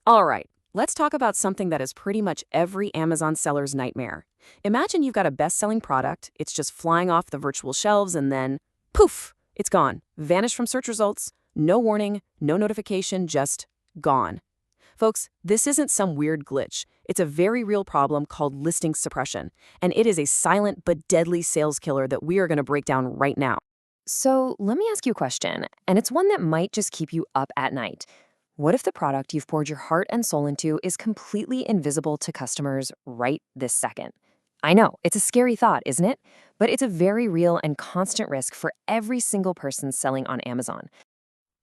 All right, let's talk about something that is pretty much every Amazon seller's nightmare. Imagine you've got a best-selling product, it's just flying off the virtual shelves, and then, poof, it's gone. Vanished from search results, no warning, no notification, just gone. Folks, this isn't some weird glitch. It's a very real problem called listing suppression, and it is a silent but deadly sales killer that we are going to break down right now. So let me ask you a question, and it's one that might just keep you up at night. What if the product you've poured your heart and soul into is completely invisible to customers right this second? I know, it's a scary thought, isn't it? But it's a very real and constant risk for every single person selling on Amazon.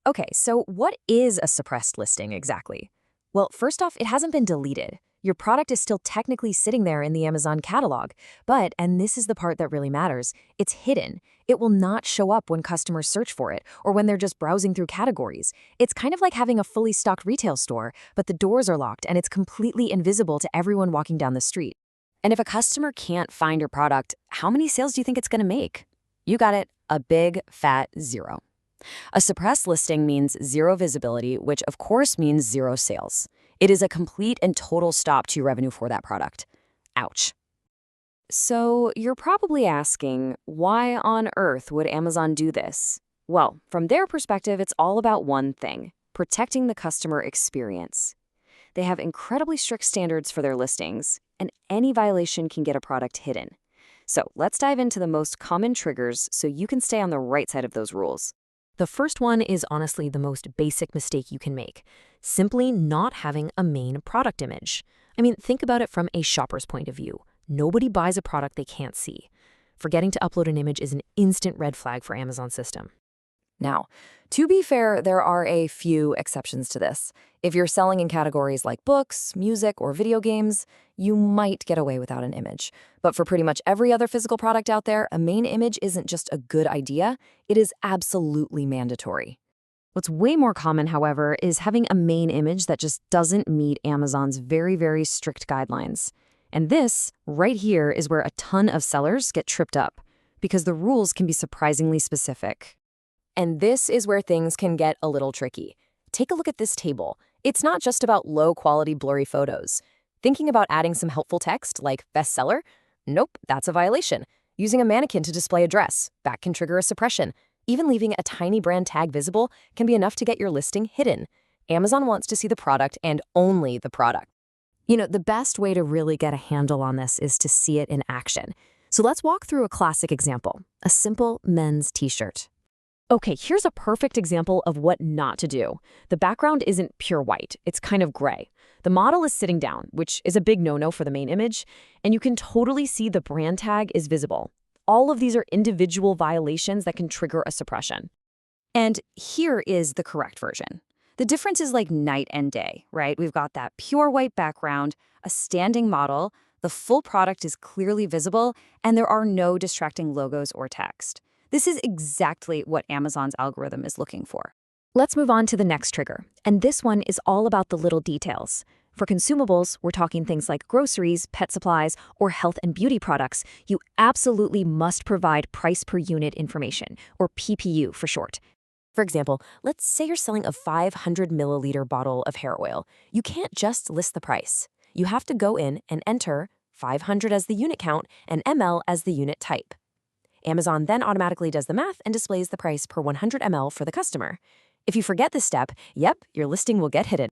Okay, so what is a suppressed listing exactly? Well, first off, it hasn't been deleted. Your product is still technically sitting there in the Amazon catalog, but, and this is the part that really matters, it's hidden. It will not show up when customers search for it or when they're just browsing through categories. It's kind of like having a fully stocked retail store, but the doors are locked and it's completely invisible to everyone walking down the street. And if a customer can't find your product, how many sales do you think it's going to make? You got it, a big, fat zero. A suppressed listing means zero visibility, which of course means zero sales. It is a complete and total stop to your revenue for that product. Ouch. So you're probably asking, why on earth would Amazon do this? Well, from their perspective, it's all about one thing: protecting the customer experience. They have incredibly strict standards for their listings, and any violation can get a product hidden. So let's dive into the most common triggers so you can stay on the right side of those rules. The first one is honestly the most basic mistake you can make: simply not having a main product image. I mean, think about it from a shopper's point of view. Nobody buys a product they can't see. Forgetting to upload an image is an instant red flag for Amazon's system. Now, to be fair, there are a few exceptions to this. If you're selling in categories like books, music, or video games, you might get away without an image. But for pretty much every other physical product out there, a main image isn't just a good idea, it is absolutely mandatory. What's way more common, however, is having a main image that just doesn't meet Amazon's very, very strict guidelines. And this, right here, is where a ton of sellers get tripped up, because the rules can be surprisingly specific. And this is where things can get a little tricky. Take a look at this table. It's not just about low-quality, blurry photos. Thinking about adding some helpful text, like bestseller? Nope, that's a violation. Using a mannequin to display a dress, that can trigger a suppression. Even leaving a tiny brand tag visible can be enough to get your listing hidden. Amazon wants to see the product and only the product. You know, the best way to really get a handle on this is to see it in action. So let's walk through a classic example: a simple men's t-shirt. Okay, here's a perfect example of what not to do. The background isn't pure white, it's kind of gray. The model is sitting down, which is a big no-no for the main image, and you can totally see the brand tag is visible. All of these are individual violations that can trigger a suppression. And here is the correct version. The difference is like night and day, right? We've got that pure white background, a standing model, the full product is clearly visible, and there are no distracting logos or text. This is exactly what Amazon's algorithm is looking for. Let's move on to the next trigger, and this one is all about the little details. For consumables, we're talking things like groceries, pet supplies, or health and beauty products. You absolutely must provide price per unit information, or PPU for short. For example, let's say you're selling a 500 milliliter bottle of hair oil. You can't just list the price. You have to go in and enter 500 as the unit count and ml as the unit type. Amazon then automatically does the math and displays the price per 100 ml for the customer. If you forget this step, yep, your listing will get hidden.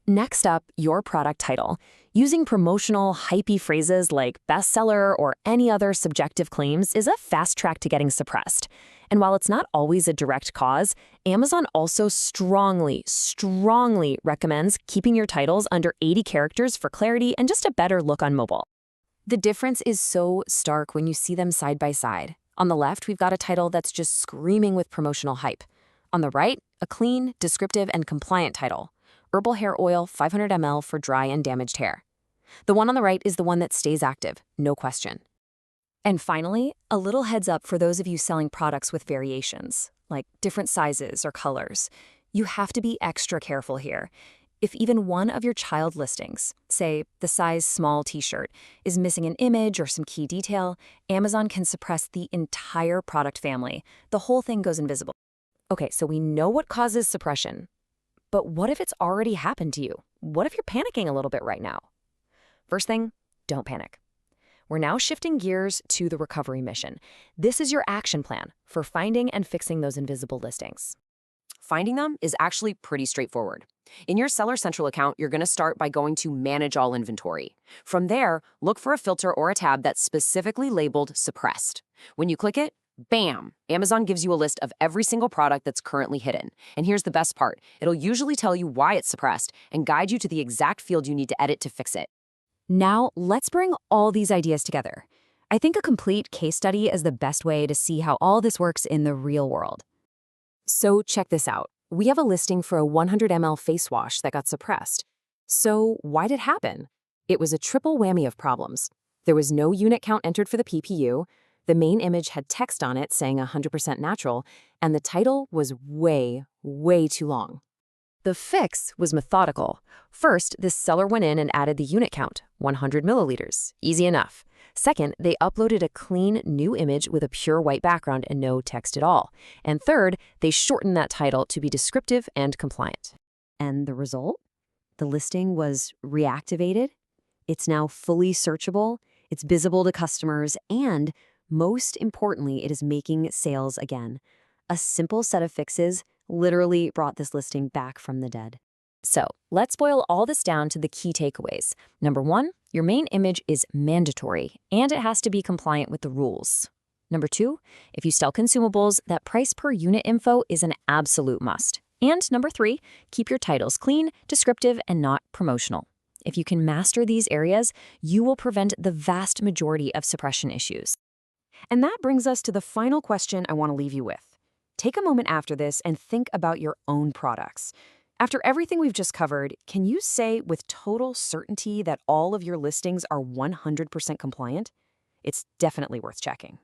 Next up, your product title. Using promotional, hypey phrases like bestseller or any other subjective claims is a fast track to getting suppressed. And while it's not always a direct cause, Amazon also strongly recommends keeping your titles under 80 characters for clarity and just a better look on mobile. The difference is so stark when you see them side by side. On the left, we've got a title that's just screaming with promotional hype. On the right, a clean, descriptive, and compliant title: Herbal Hair Oil 500 ml for dry and damaged hair. The one on the right is the one that stays active, no question. And finally, a little heads up for those of you selling products with variations, like different sizes or colors. You have to be extra careful here. If even one of your child listings, say the size small t-shirt, is missing an image or some key detail, Amazon can suppress the entire product family. The whole thing goes invisible. Okay, so we know what causes suppression. But what if it's already happened to you? What if you're panicking a little bit right now? First thing, don't panic. We're now shifting gears to the recovery mission. This is your action plan for finding and fixing those invisible listings. Finding them is actually pretty straightforward. In your Seller Central account, you're going to start by going to Manage All Inventory. From there, look for a filter or a tab that's specifically labeled Suppressed. When you click it, bam! Amazon gives you a list of every single product that's currently hidden. And here's the best part. It'll usually tell you why it's suppressed and guide you to the exact field you need to edit to fix it. Now, let's bring all these ideas together. I think a complete case study is the best way to see how all this works in the real world. So check this out. We have a listing for a 100 ml face wash that got suppressed. So why did it happen? It was a triple whammy of problems. There was no unit count entered for the PPU, the main image had text on it saying 100% natural, and the title was way, way too long. The fix was methodical. First, this seller went in and added the unit count, 100 milliliters. Easy enough. Second, they uploaded a clean new image with a pure white background and no text at all. And third, they shortened that title to be descriptive and compliant. And the result? The listing was reactivated. It's now fully searchable. It's visible to customers. And most importantly, it is making sales again. A simple set of fixes literally brought this listing back from the dead. So let's boil all this down to the key takeaways. Number one, your main image is mandatory, and it has to be compliant with the rules. Number two, if you sell consumables, that price per unit info is an absolute must. And number three, keep your titles clean, descriptive, and not promotional. If you can master these areas, you will prevent the vast majority of suppression issues. And that brings us to the final question I want to leave you with. Take a moment after this and think about your own products. After everything we've just covered, can you say with total certainty that all of your listings are 100% compliant? It's definitely worth checking.